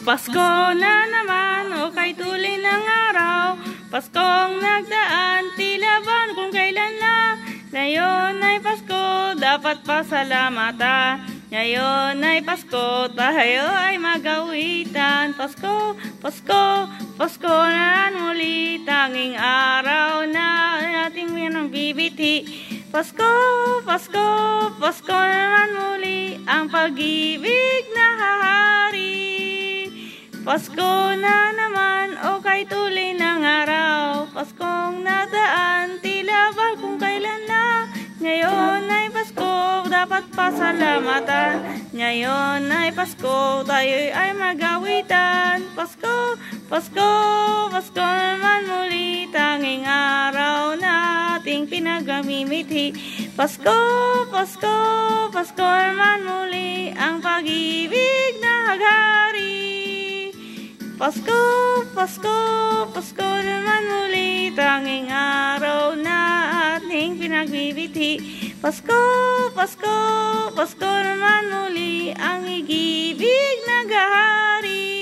Pasko na naman, o kay tuloy ng araw. Paskong nagdaan, tila ba kung kailan lang. Ngayon ay Pasko, dapat pasalamatan. Ngayon ay Pasko, tayo ay magawitan. Pasko, Pasko, Pasko na muli, tanging araw na ating bibiti. Pasko, Pasko, Pasko naman muli, ang pag-ibig na hahari. Pasko na naman, o kay tuloy ng araw. Paskong nadaan, tila ba kung kailan lang. Ngayon ay Pasko, dapat pasalamatan. Ngayon ay Pasko, tayo ay magawitan. Pasko, Pasko, Pasko naman muli, tanging araw na ating pinagmimiti. Pasko, Pasko, Pasko naman muli, ang pag-ibig na hagari. Pasko, Pasko, Pasko naman muli, tanging araw na ating pinagbibiti. Pasko, Pasko, Pasko naman muli, ang igibig na gahari.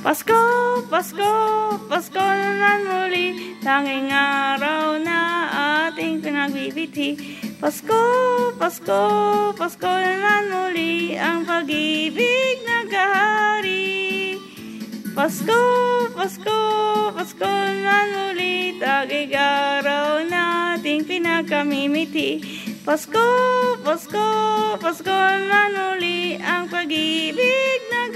Pasko, Pasko, Pasko naman muli, tanging araw na ating pinagbibiti. Pasko, Pasko, Pasko naman muli, ang pag-ibig na gahari. Pasko, Pasko, Pasko naman muli, tanging araw na ating pinagmimiti. Pasko, Pasko, Pasko naman muli, ang pag-ibig na gahari.